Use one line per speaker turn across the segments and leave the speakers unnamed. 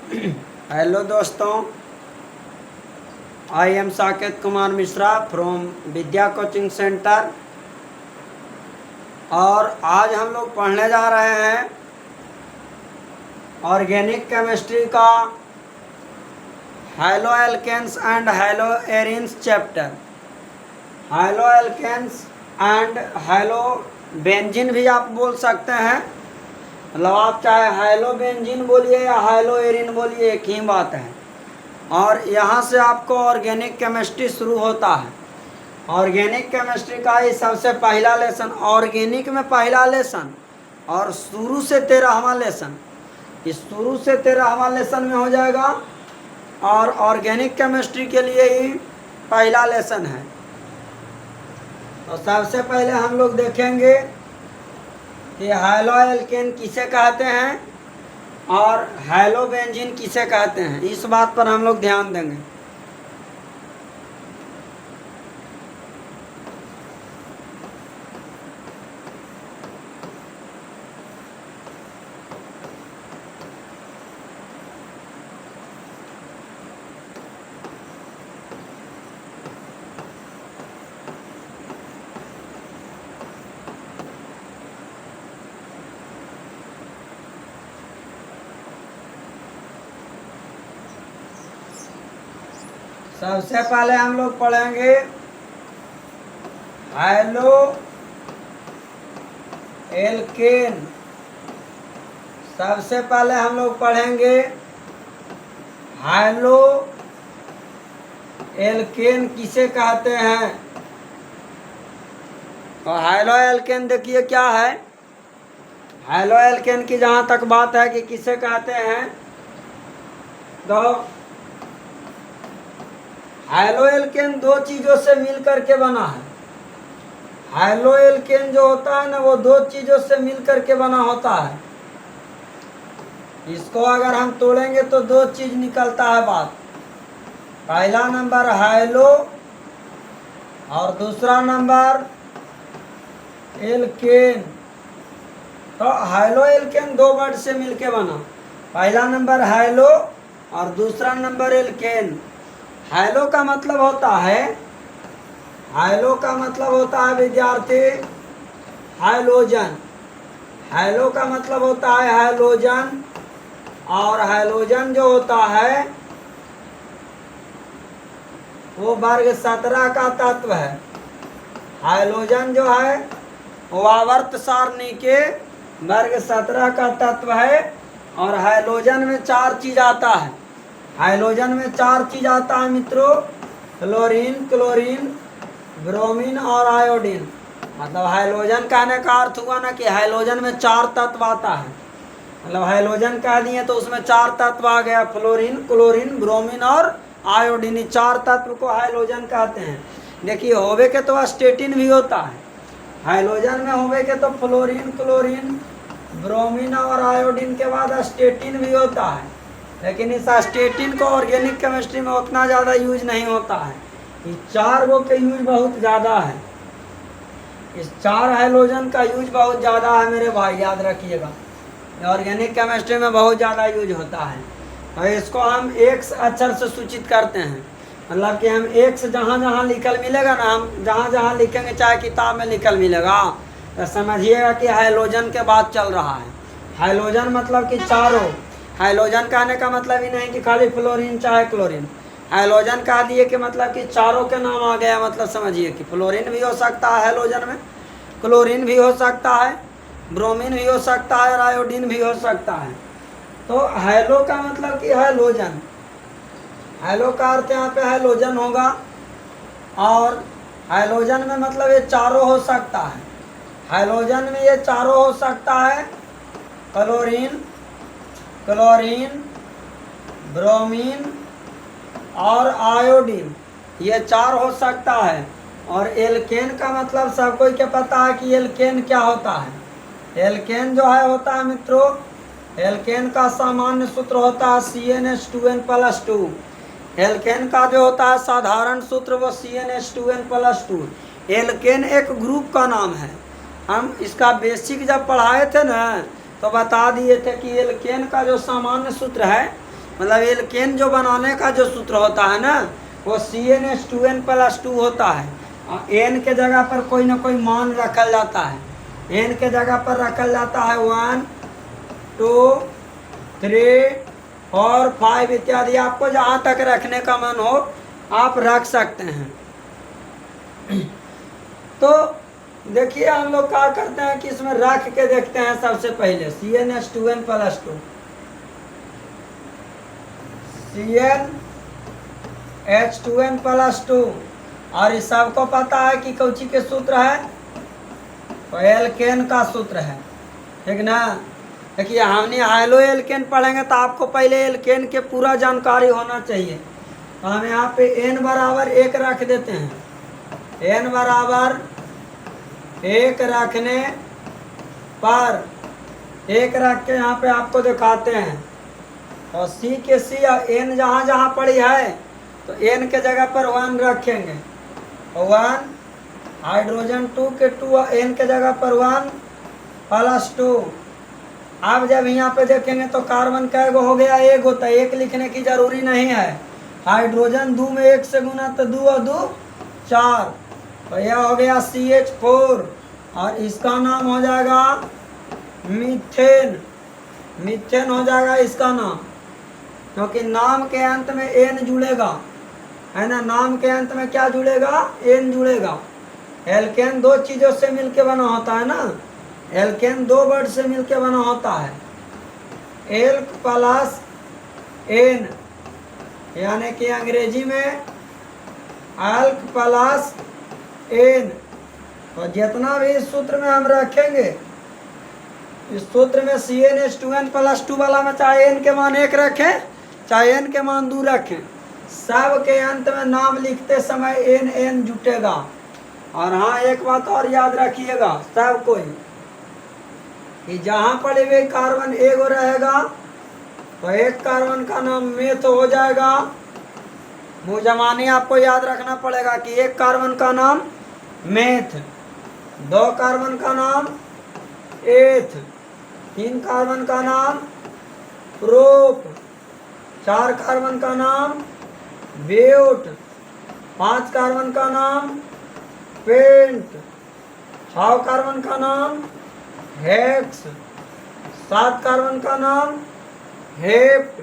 Hello दोस्तों, I am Saket Kumar Mishra from Vidya coaching centre. और आज हम लोग पढ़ने जा रहे हैं ऑर्गेनिक केमिस्ट्री का haloalkanes and haloarenes chapter. Haloalkanes and halobenzene भी आप बोल सकते हैं, मतलब आप चाहे हैलो बेंजीन बोलिए या हैलो एरिन बोलिए, एक ही बात है। और यहाँ से आपको ऑर्गेनिक केमिस्ट्री शुरू होता है। ऑर्गेनिक केमिस्ट्री का ही सबसे पहला लेसन, ऑर्गेनिक में पहला लेसन और शुरू से 13वां लेसन, इस शुरू से 13वां लेसन में हो जाएगा। और ऑर्गेनिक केमिस्ट्री के लिए ही पहला लेसन है। तो सबसे पहले हम लोग देखेंगे कि हैलो एल्केन किसे कहते हैं और हैलो बेंजीन किसे कहते हैं, इस बात पर हम लोग ध्यान देंगे। सबसे पहले हम लोग पढ़ेंगे हैलो एल्केन। सबसे पहले हम लोग पढ़ेंगे हैलो एल्केन किसे कहते हैं। तो हैलो एल्केन देखिए क्या है। हैलो एल्केन की जहाँ तक बात है कि किसे कहते हैं, तो हैलो एल्केन दो चीज़ों से मिल करके बना है। हैलो एल्केन जो होता है ना, वो दो चीज़ों से मिल करके बना होता है। इसको अगर हम तोड़ेंगे तो दो चीज़ निकलता है बात। पहला नंबर हैलो और दूसरा नंबर एल्केन। तो हैलो एल्केन दो वर्ड से मिलके बना। पहला नंबर हैलो और दूसरा नंबर एल्केन। हैलो का मतलब होता है, हैलो का मतलब होता है विद्यार्थी हैलोजन। हैलो का मतलब होता है हैलोजन, और हैलोजन जो होता है वो वर्ग 17 का तत्व है। हैलोजन जो है वो आवर्त सारणी के वर्ग 17 का तत्व है। और हैलोजन में 4 चीज आता है। हैलोजन में 4 चीज आता है मित्रों, क्लोरीन, क्लोरीन, ब्रोमीन और आयोडीन। मतलब हैलोजन कहने का अर्थ हुआ ना कि हैलोजन में 4 तत्व आता है। मतलब हैलोजन कह दिए तो उसमें 4 तत्व आ गया, फ्लोरीन, क्लोरीन, ब्रोमीन और आयोडीन। 4 तत्व को हैलोजन कहते हैं। देखिए होवे के तो स्टेटिन भी होता है। हैलोजन में होवे के तो फ्लोरीन, क्लोरीन, ब्रोमीन और आयोडीन के बाद स्टेटिन भी होता है। लेकिन इस स्टेटिन को ऑर्गेनिक केमिस्ट्री में उतना ज़्यादा यूज नहीं होता है। इस 4 गो के यूज बहुत ज़्यादा है। इस 4 हैलोजन का यूज बहुत ज़्यादा है मेरे भाई, याद रखिएगा। ऑर्गेनिक केमिस्ट्री में बहुत ज़्यादा यूज होता है। और इसको हम एक्स अक्षर से सूचित करते हैं। मतलब कि हम एक्स जहाँ जहाँ लिखल मिलेगा ना, हम जहाँ जहाँ लिखेंगे, चाहे किताब में लिखल मिलेगा, तो समझिएगा कि हैलोजन के बाद चल रहा है। हैलोजन मतलब कि चारों। हैलोजन कहने का मतलब ही नहीं कि खाली फ्लोरीन चाहे क्लोरीन। हैलोजन कह दिए कि मतलब कि चारों के नाम आ गया। मतलब समझिए कि फ्लोरीन भी हो सकता है हैलोजन में, क्लोरीन भी हो सकता है, ब्रोमीन भी हो सकता है और आयोडीन भी हो सकता है। तो हैलो का मतलब कि हैलोजन। हैलो का अर्थ यहाँ पे हैलोजन होगा। और हैलोजन में मतलब ये चारों हो सकता है। हैलोजन में ये चारों हो सकता है, क्लोरीन, क्लोरीन, ब्रोमीन और आयोडीन, ये 4 हो सकता है। और एल्केन का मतलब सब कोई के पता है कि एल्केन क्या होता है। एल्केन जो है होता है मित्रों, एल्केन का सामान्य सूत्र होता है CnH2n+2। एल्केन का जो होता है साधारण सूत्र वो CnH2n+2। एल्केन एक ग्रुप का नाम है। हम इसका बेसिक जब पढ़ाए थे ना, तो बता दिए थे कि एल्केन का जो सामान्य सूत्र है मतलब एल्केन जो बनाने का जो सूत्र होता है ना, वो CnH2n+2 होता है। और n के जगह पर कोई ना कोई मान रखा जाता है। n के जगह पर रखा जाता है 1, 2, 3 और 5 इत्यादि। आपको जहाँ तक रखने का मन हो आप रख सकते हैं। तो देखिए हम लोग क्या करते हैं कि इसमें रख के देखते हैं। सबसे पहले CnH2n+2, CnH2n+2, और इस सबको पता है कि कौची के सूत्र है, तो एल्केन का सूत्र है, ठीक ना। देखिए हमने हाइलो एल्केन पढ़ेंगे तो आपको पहले एल्केन के पूरा जानकारी होना चाहिए। तो हम यहाँ पे n बराबर 1 रख देते हैं। n बराबर 1 रखने पर 1 रख के यहाँ पे आपको दिखाते हैं। और C के C और n जहाँ जहाँ पड़ी है तो n के जगह पर 1 रखेंगे, तो 1, हाइड्रोजन 2 के 2 और n के जगह पर 1+2। अब जब यहाँ पे देखेंगे तो कार्बन का एगो हो गया, एक होता है, एक लिखने की जरूरी नहीं है। हाइड्रोजन 2 में 1 से गुना तो 2 और 2 4, तो यह हो गया CH4 और इसका नाम हो जाएगा मीथेन। मीथेन हो जाएगा इसका नाम, क्योंकि नाम के अंत में n जुड़ेगा, है ना। नाम के अंत में क्या जुड़ेगा, n जुड़ेगा। एल्केन 2 चीज़ों से मिलके बना होता है ना, एल्केन 2 वर्ड से मिलके बना होता है, एल्क प्लस n, यानी कि अंग्रेजी में एल्क प्लस n। तो जितना भी इस सूत्र में हम रखेंगे, इस सूत्र में CnH2n+2 वाला में चाहे n के मान 1 रखें चाहे n के मान 2 रखें, सब के अंत में नाम लिखते समय n जुटेगा। और हाँ एक बात और याद रखिएगा सब कोई, कि जहाँ पड़े हुए कार्बन एगो रहेगा तो एक कार्बन का नाम मेथ हो जाएगा। मुजमानी आपको याद रखना पड़ेगा कि एक कार्बन का नाम मेथ, 2 कार्बन का नाम एथ, 3 कार्बन का नाम प्रोप, 4 कार्बन का नाम ब्यूट, 5 कार्बन का नाम पेंट, 6 कार्बन का नाम हेक्स, 7 कार्बन का नाम हेप्ट,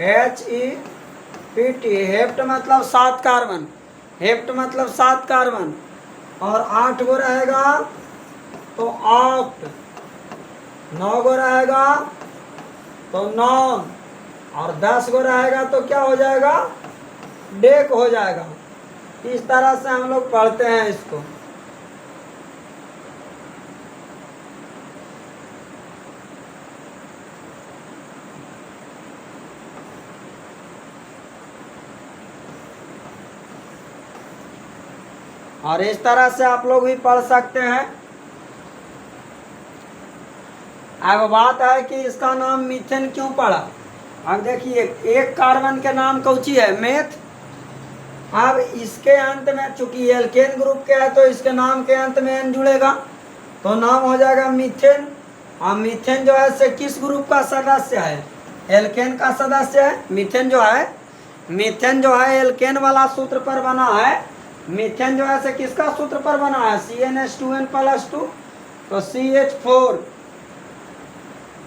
HEPT, हेप्ट मतलब 7 कार्बन, हेप्ट मतलब 7 कार्बन। और 8 गो रहेगा तो ऑक्ट, 9 गो रहेगा तो नॉन, और 10 गो रहेगा तो क्या हो जाएगा, डेक हो जाएगा। इस तरह से हम लोग पढ़ते हैं इसको। और इस तरह से आप लोग भी पढ़ सकते हैं। अब बात है कि इसका नाम मीथेन क्यों पड़ा। अब देखिए एक कार्बन के नाम कौची है, मेथ। अब इसके अंत में चूंकि एल्केन ग्रुप के है तो इसके नाम के अंत में n जुड़ेगा तो नाम हो जाएगा मीथेन। और मीथेन जो है से किस ग्रुप का सदस्य है, एल्केन का सदस्य है। मीथेन जो है एल्केन वाला सूत्र पर बना है। मीथेन जो है से किसका सूत्र पर बना है, CnH2n+2, तो CH4।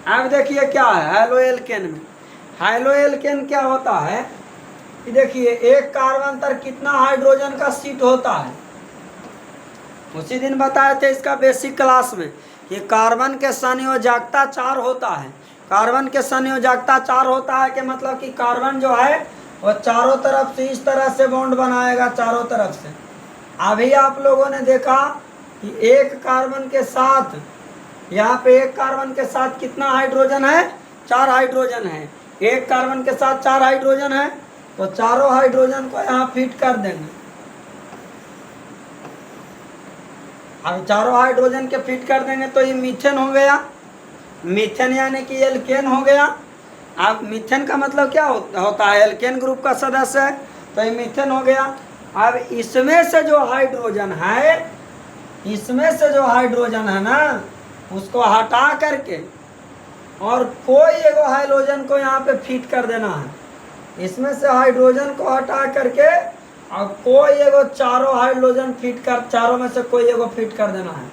अब देखिए क्या है हाइलो एल्केन में, हाइलो एल्केन क्या होता है कि देखिए एक कार्बन पर कितना हाइड्रोजन का सीट होता है। उसी दिन बताए थे इसका बेसिक क्लास में कि कार्बन के संयोजकता 4 होता है। कार्बन के संयोजकता 4 होता है कि मतलब कि कार्बन जो है वो चारों तरफ से इस तरह से बॉन्ड बनाएगा, चारों तरफ से। अभी आप लोगों ने देखा कि एक कार्बन के साथ, यहाँ पे एक कार्बन के साथ कितना हाइड्रोजन है, 4 हाइड्रोजन है। एक कार्बन के साथ 4 हाइड्रोजन है तो चारों हाइड्रोजन को यहाँ फिट कर देंगे। अब चारों हाइड्रोजन के फिट कर देंगे तो ये मीथेन हो गया। मीथेन यानी कि एल्केन हो गया। अब मीथेन का मतलब क्या होता है, एल्केन ग्रुप का सदस्य है तो ये मीथेन हो गया। अब इसमें से जो हाइड्रोजन है, इसमें से जो हाइड्रोजन है ना, उसको हटा करके और कोई एगो हाइड्रोजन को यहाँ पे फिट कर देना है। इसमें से हाइड्रोजन को हटा करके और कोई एगो चारों हाइड्रोजन फिट कर, चारों में से कोई एगो फिट कर देना है।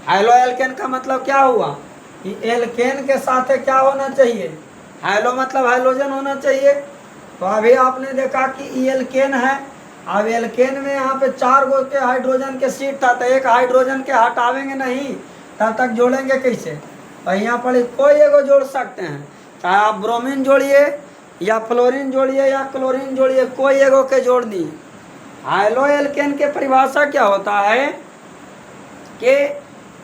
हाइलो एल्केन का मतलब क्या हुआ कि एल्केन के साथ क्या होना चाहिए, हाइलो मतलब हाइड्रोजन होना चाहिए। तो अभी आपने देखा कि ई एल्केन है। अब एल्केन में यहाँ पे 4 गो के हाइड्रोजन के सीट था, तो एक हाइड्रोजन के हटावेंगे नहीं, तब तक जोड़ेंगे कैसे। तो यहाँ पर कोई एगो जोड़ सकते हैं, चाहे आप ब्रोमीन जोड़िए या फ्लोरीन जोड़िए या क्लोरीन जोड़िए, कोई एगो के जोड़ दिए। हाइलो एल्केन के परिभाषा क्या होता है कि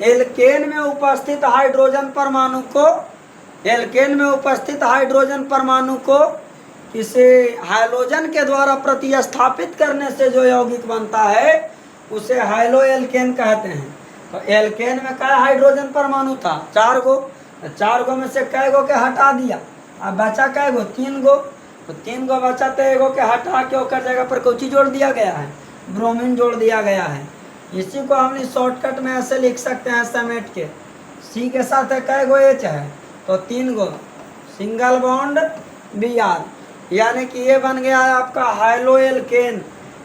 एल्केन में उपस्थित हाइड्रोजन परमाणु को, एल्केन में उपस्थित हाइड्रोजन परमाणु को किसी हाइड्रोजन के द्वारा प्रतिस्थापित करने से जो यौगिक बनता है उसे हाइलो एल्केन कहते हैं। तो एल्केन में क्या हाइड्रोजन परमाणु था, 4 गो। 4 गो में से कै गो के हटा दिया, अब बचा कै गो, 3 गो। तो 3 गो बचा तो एगो के हटा के ओकर जगह पर कौची जोड़ दिया गया है, ब्रोमीन जोड़ दिया गया है। इसी को हमने शॉर्टकट में ऐसे लिख सकते हैं समेट के, सी के साथ कै गो एच है तो 3 गो, सिंगल बॉन्ड Br, यानी कि ये बन गया है आपका हाइलो एल्केन।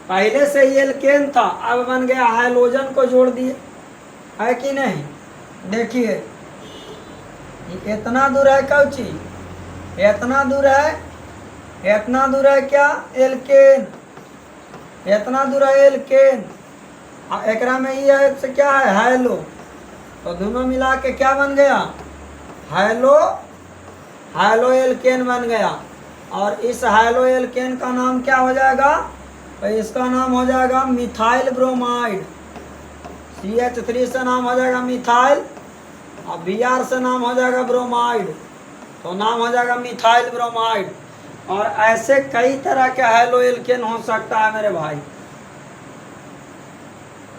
पहले से ही एल्केन था, अब बन गया हाइड्रोजन को जोड़ दिए, है कि नहीं। देखिए इतना दूर है कौची, इतना दूर है, इतना दूर है क्या, एल्केन, इतना दूर है एल्केन। एकरा में ये है से क्या है, हाइलो। तो दोनों मिला के क्या बन गया, हाइलो, हाइलो एल्केन बन गया। और इस हाइलो एल्केन का नाम क्या हो जाएगा, तो इसका नाम हो जाएगा मिथाइल ब्रोमाइड। CH3 से नाम हो जाएगा मिथाइल और Br से नाम हो जाएगा ब्रोमाइड, तो नाम हो जाएगा मिथाइल ब्रोमाइड। और ऐसे कई तरह के हाइलो एल्केन हो सकता है मेरे भाई।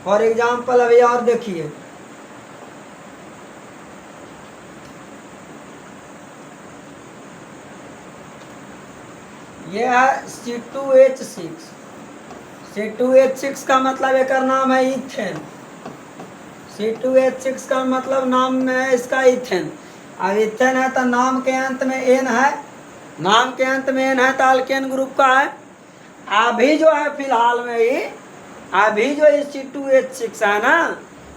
फॉर एग्जाम्पल अभी और देखिए, ये है C2H6। C2H6 का मतलब एक नाम है इथेन। C2H6 का मतलब नाम में है इसका इथेन। अब इथेन है तो नाम के अंत में एन है, नाम के अंत में एन है तो अल्केन ग्रुप का है। अभी जो है फिलहाल में ही, अभी जो C2H6 है ना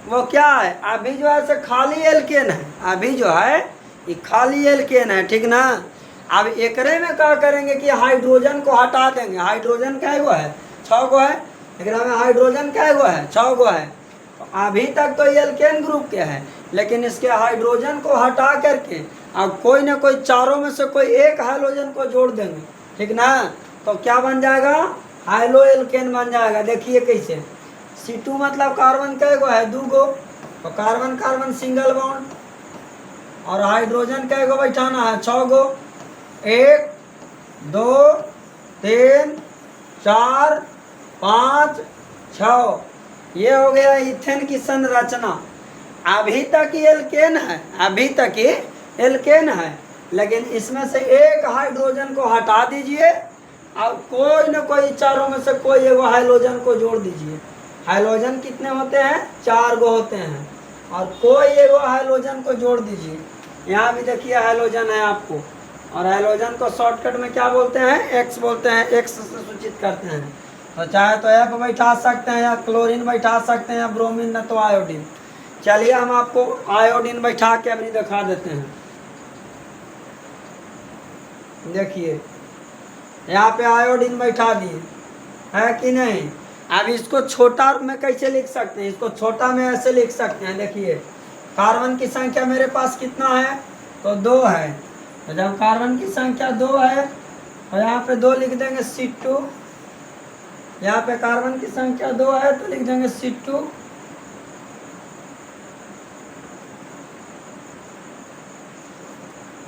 वो क्या है, अभी जो है खाली एल्केन है, अभी जो है ये खाली एल्केन है, ठीक ना। अब एकरे में क्या करेंगे कि हाइड्रोजन को हटा देंगे। हाइड्रोजन कै गो है, 6 गो है, एकरा में हाइड्रोजन कै गो है, 6 गो है। तो अभी तक तो ये एल्केन ग्रुप के है, लेकिन इसके हाइड्रोजन को हटा करके अब कोई ना कोई चारों में से कोई एक हाइड्रोजन को जोड़ देंगे, ठीक ना। तो क्या बन जाएगा, हाइलो एल्केन बन जाएगा। देखिए कैसे, C2 मतलब कार्बन कै गो है, 2 गो, तो कार्बन कार्बन सिंगल बॉन्ड। और हाइड्रोजन कै गो बैठाना है, 6 गो, 1 2 3 4 5 6। ये हो गया इथेन की संरचना। अभी तक ये एल्केन है, अभी तक ये एल्केन है, लेकिन इसमें से एक हाइड्रोजन को हटा दीजिए और कोई न कोई चारों में से कोई एगो हाइड्रोजन को जोड़ दीजिए। हाइड्रोजन कितने होते हैं, 4 गो होते हैं, और कोई एगो हाइड्रोजन को जोड़ दीजिए। यहाँ भी देखिए हाइड्रोजन है आपको, और हाइड्रोजन को शॉर्टकट में क्या बोलते हैं, एक्स बोलते हैं, एक्स से सूचित करते हैं। तो चाहे तो F बैठा सकते हैं या क्लोरीन बैठा सकते हैं या ब्रोमीन, न तो आयोडीन। चलिए हम आपको आयोडीन बैठा के अभी दिखा देते हैं। देखिए यहाँ पे आयोडीन बैठा दिए, है कि नहीं। अब इसको छोटा में कैसे लिख सकते हैं, इसको छोटा में ऐसे लिख सकते हैं। देखिए कार्बन की संख्या मेरे पास कितना है, तो 2 है। तो जब कार्बन की संख्या 2 है तो यहाँ पे 2 लिख देंगे C2। यहाँ पे कार्बन की संख्या 2 है तो लिख देंगे C2।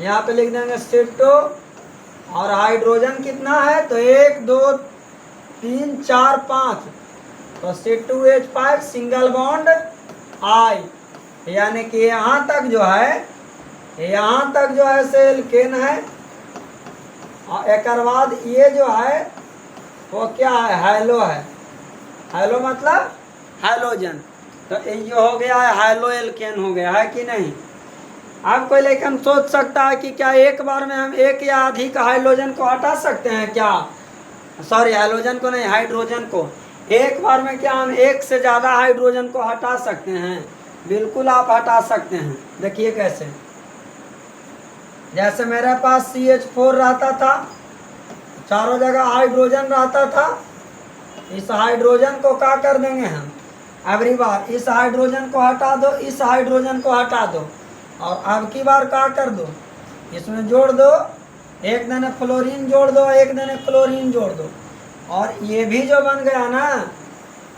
यहाँ पे लिख देंगे C2। और हाइड्रोजन कितना है, तो 1 2 3 4 5, तो C2H5 सिंगल बॉन्ड I। यानी कि यहाँ तक जो है, यहाँ तक जो है से एल्केन है। और एक बाद ये जो है वो क्या है, हाइलो है। हाइलो मतलब हाइड्रोजन। तो ये हो गया है हाइलो एल्केन हो गया, है कि नहीं। अब कोई लेकिन सोच सकता है कि क्या एक बार में हम एक या अधिक हाइड्रोजन को हटा सकते हैं क्या? सॉरी, हाइड्रोजन को नहीं, हाइड्रोजन को। एक बार में क्या हम एक से ज़्यादा हाइड्रोजन को हटा सकते हैं? बिल्कुल आप हटा सकते हैं। देखिए कैसे। जैसे मेरे पास CH4 रहता था, चारों जगह हाइड्रोजन रहता था। इस हाइड्रोजन को क्या कर देंगे हम? अगली बार इस हाइड्रोजन को हटा दो, इस हाइड्रोजन को हटा दो, और अब की बार क्या कर दो, इसमें जोड़ दो, एक दाने फ्लोरीन जोड़ दो, एक दाने क्लोरीन जोड़ दो, और ये भी जो बन गया ना,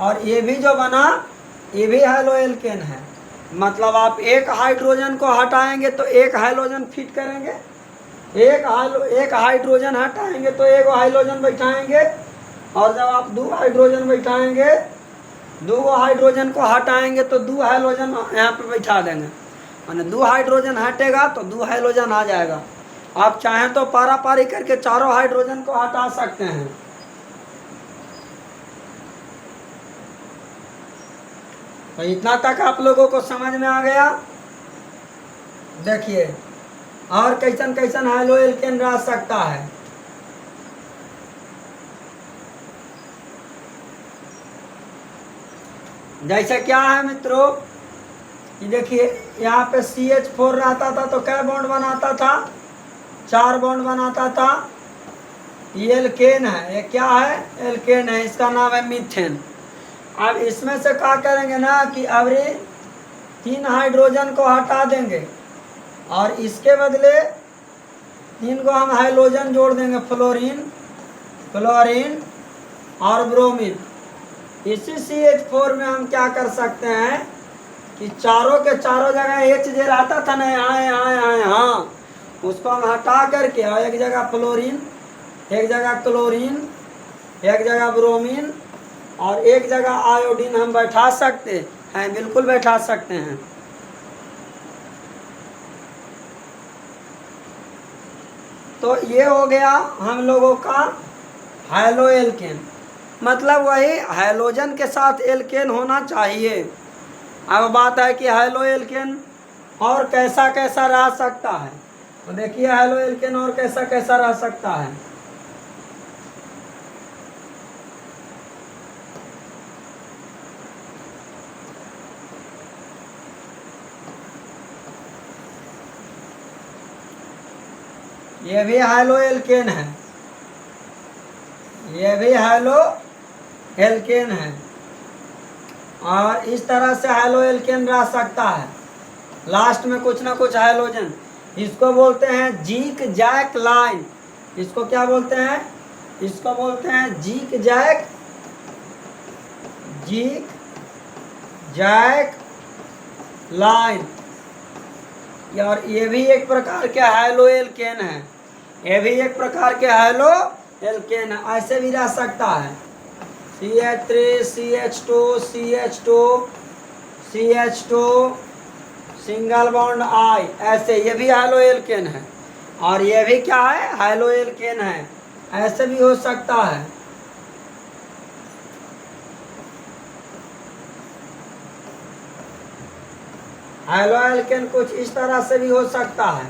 और ये भी जो बना, ये भी हैलोएल्केन है। मतलब आप एक हाइड्रोजन को हटाएंगे तो एक हाइड्रोजन फिट करेंगे, एक हाइड्रोजन हटाएंगे तो एक हाइड्रोजन बैठाएंगे, और जब आप दो हाइड्रोजन बैठाएंगे, दो हाइड्रोजन को हटाएंगे तो दो हाइड्रोजन यहाँ पे बैठा देंगे, और दो हाइड्रोजन हटेगा तो दो हाइड्रोजन आ जाएगा। आप चाहें तो पारा पारी करके चारों हाइड्रोजन को हटा सकते हैं। तो इतना तक आप लोगों को समझ में आ गया। देखिए और कैसन कैसन हैलोएल्केन रह सकता है। जैसे क्या है मित्रों, कि देखिए यहाँ पे CH4 रहता था तो क्या बॉन्ड बनाता था? 4 बॉन्ड बनाता था। ये एल्केन है, ये क्या है? एल्केन है, इसका नाम है मीथेन। अब इसमें से क्या करेंगे ना कि अब 3 हाइड्रोजन को हटा देंगे, और इसके बदले 3 को हम हाइड्रोजन जोड़ देंगे, फ्लोरीन, क्लोरीन और ब्रोमीन। इसी CH4 में हम क्या कर सकते हैं कि चारों के चारों जगह H जे रहता था ना, यहाँ उसको हम हटा करके, और एक जगह फ्लोरीन, एक जगह क्लोरीन, एक जगह ब्रोमीन और एक जगह आयोडीन हम बैठा सकते हैं। बिल्कुल बैठा सकते हैं। तो ये हो गया हम लोगों का हैलोएल्केन। मतलब वही हैलोजन के साथ एल्केन होना चाहिए। अब बात है कि हैलोएल्केन और कैसा कैसा रह सकता है। तो देखिए हैलोएल्केन और कैसा कैसा रह सकता है। ये भी हैलोएल्केन है, ये भी हैलोएल्केन है, और इस तरह से हैलोएल्केन रह सकता है। लास्ट में कुछ ना कुछ हैलोजन, इसको बोलते हैं जीक जैक लाइन। इसको क्या बोलते हैं? इसको बोलते हैं जीक जैक लाइन। और ये भी एक प्रकार के हैलोएल्केन है, ये भी एक प्रकार के हैलोएल्केन है। ऐसे भी रह सकता है CH3 CH2 CH2 CH2 single bond I, ऐसे ये भी हैलोएल्केन है। और ये भी क्या है? हैलोएल्केन है। ऐसे भी हो सकता है। हैलोएल्केन कुछ इस तरह से भी हो सकता है।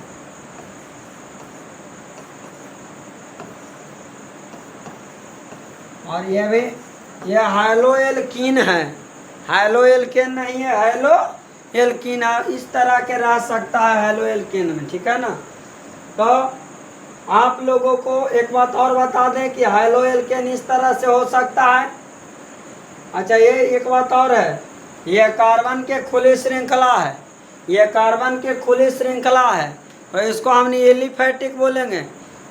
और ये भी, ये हैलोएल्कीन है, हैलोएल्केन नहीं है, हैलोएल्कीन है। इस तरह के रह सकता है हैलोएल्केन में, ठीक है ना। तो आप लोगों को एक बात और बता दें कि हैलोएल्केन इस तरह से हो सकता है। अच्छा, ये एक बात और है, ये कार्बन के खुली श्रृंखला है, ये कार्बन के खुली श्रृंखला है, तो इसको हम एलिफैटिक बोलेंगे।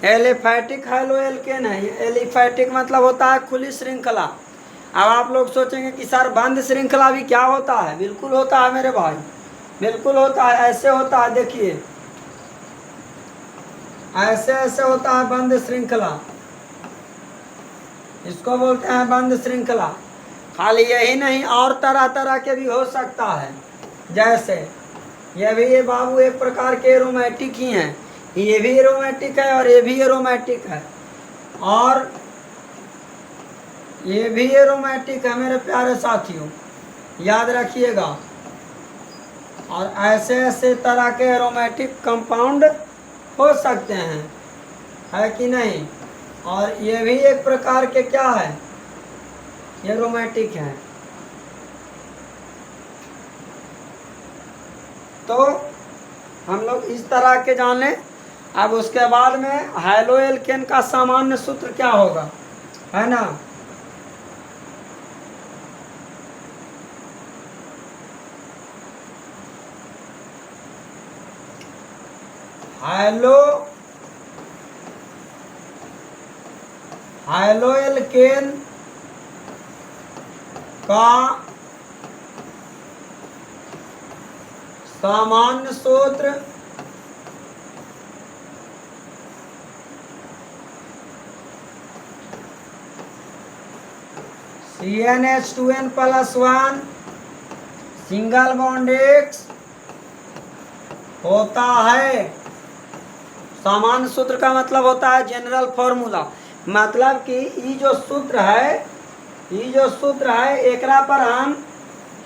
एलिफैटिक हैलोएल्केन है। एलिफैटिक मतलब होता है खुली श्रृंखला। अब आप लोग सोचेंगे कि सर बंद श्रृंखला भी क्या होता है? बिल्कुल होता है मेरे भाई, बिल्कुल होता है। ऐसे होता है, देखिए ऐसे ऐसे होता है बंद श्रृंखला, इसको बोलते हैं बंद श्रृंखला। खाली यही नहीं, और तरह तरह के भी हो सकता है। जैसे ये भी, ये बाबू एक प्रकार के एरोमेटिक ही हैं, ये भी एरोमेटिक है और ये भी एरोमेटिक है, और ये भी एरोमेटिक है मेरे प्यारे साथियों, याद रखिएगा। और ऐसे ऐसे तरह के एरोमेटिक कंपाउंड हो सकते हैं, है कि नहीं। और ये भी एक प्रकार के क्या है, एरोमेटिक है। तो हम लोग इस तरह के जाने। अब उसके बाद में हैलोएल्केन का सामान्य सूत्र क्या होगा, है ना। हैलोएल्केन का सामान्य सूत्र CnH2n+1 सिंगल बॉन्ड X होता है। सामान्य सूत्र का मतलब होता है जनरल फॉर्मूला, मतलब कि ये जो सूत्र है एकरा पर हम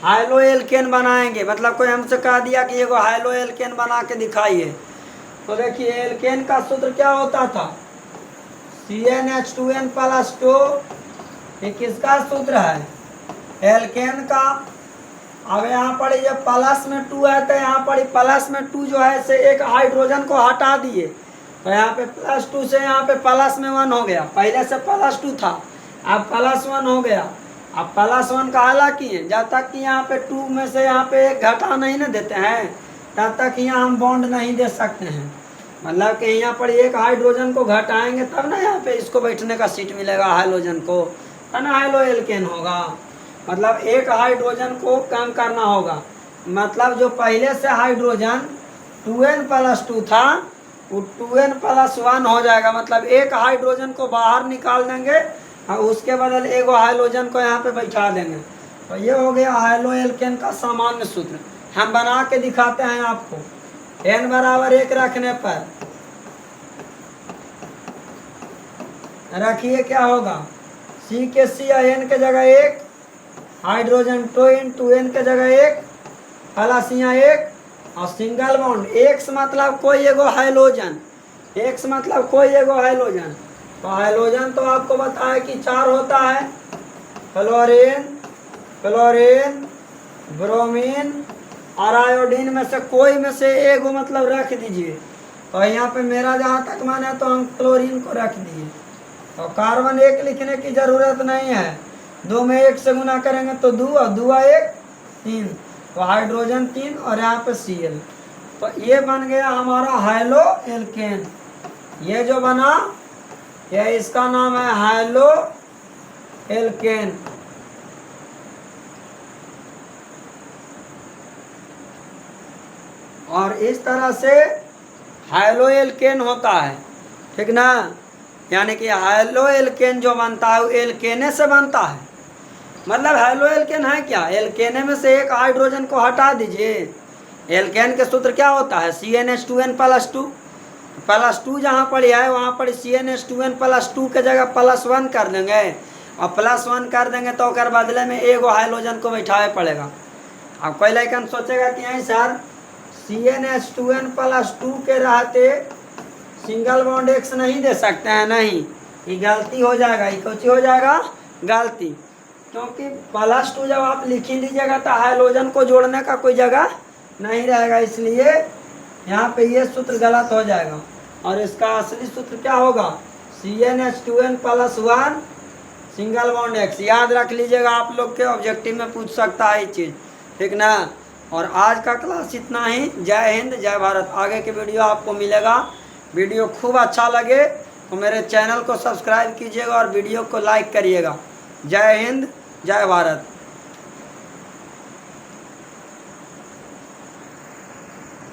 हैलोएल्केन बनाएंगे। मतलब कोई हमसे कह दिया कि एगो हैलोएल्केन बना के दिखाइए, तो देखिए एल्केन का सूत्र क्या होता था, CnH2n+2। ये किसका सूत्र है, एल्केन का। अब यहाँ पर ये प्लस में 2 है, तो यहाँ पर प्लस में 2 जो है से एक हाइड्रोजन को हटा दिए, तो यहाँ पे +2 से यहाँ पे प्लस में 1 हो गया। पहले से +2 था, अब +1 हो गया। अब +1 का हालांकि है, जब तक कि यहाँ पे 2 में से यहाँ पे एक घटा नहीं ना देते हैं, तब तक यहाँ हम बॉन्ड नहीं दे सकते हैं। मतलब कि यहाँ पर एक हाइड्रोजन को घटाएंगे तब ना यहाँ पे इसको बैठने का सीट मिलेगा हाइड्रोजन को, है ना, हैलोएल्केन होगा। मतलब एक हाइड्रोजन को कम करना होगा। मतलब जो पहले से हाइड्रोजन 2n+2 था वो 2n+1 हो जाएगा। मतलब एक हाइड्रोजन को बाहर निकाल देंगे और उसके बदले एक हाइड्रोजन को यहाँ पे बैठा देंगे। तो ये हो गया हैलोएल्केन का सामान्य सूत्र। हम बना के दिखाते हैं आपको। n = 1 रखने पर रखिए क्या होगा, C के C या N के जगह 1, हाइड्रोजन 2n के जगह 1, प्लस यहाँ 1 और सिंगल बॉन्ड X मतलब कोई एगो हाइड्रोजन, X मतलब कोई एगो हाइड्रोजन। तो हाइड्रोजन तो आपको बताया कि 4 होता है, क्लोरीन, ब्रोमीन और आयोडीन में से कोई में से एगो मतलब रख दीजिए। तो यहाँ पे मेरा जहाँ तक मन है तो हम क्लोरीन को रख दिए। तो कार्बन 1 लिखने की ज़रूरत नहीं है, 2 में 1 से गुना करेंगे तो 2 और 2 1 3, तो हाइड्रोजन 3 और यहाँ पे Cl। तो ये बन गया हमारा हैलोएल्केन। ये जो बना ये इसका नाम है हैलोएल्केन। और इस तरह से हैलोएल्केन होता है, ठीक ना। यानी कि हैलोएल्केन जो बनता है वो एल्केने से बनता है। मतलब हैलोएल्केन है क्या, एल्केने में से एक हाइड्रोजन को हटा दीजिए। एल्केन के सूत्र क्या होता है, CnH2n+2। +2 जहाँ पर है वहाँ पर CnH2n+2 के जगह +1 कर देंगे, और +1 कर देंगे तो कर बदले में एगो हाइड्रोजन को बैठावे पड़ेगा। अब कोई लड़कन सोचेगा कि नहीं सर CnH2n+2 के रहते सिंगल बॉन्ड X नहीं दे सकते हैं। नहीं, ये गलती हो जाएगा। ये कुछ हो जाएगा गलती, क्योंकि +2 जब आप लिख ही दीजिएगा तो हाइड्रोजन को जोड़ने का कोई जगह नहीं रहेगा, इसलिए यहाँ पे ये सूत्र गलत हो जाएगा। और इसका असली सूत्र क्या होगा, CnH2n+1 सिंगल बॉन्ड X। याद रख लीजिएगा, आप लोग के ऑब्जेक्टिव में पूछ सकता है ये चीज़, ठीक ना। और आज का क्लास इतना ही। जय हिंद, जय भारत। आगे के वीडियो आपको मिलेगा। वीडियो खूब अच्छा लगे तो मेरे चैनल को सब्सक्राइब कीजिएगा और वीडियो को लाइक करिएगा। जय हिंद, जय भारत।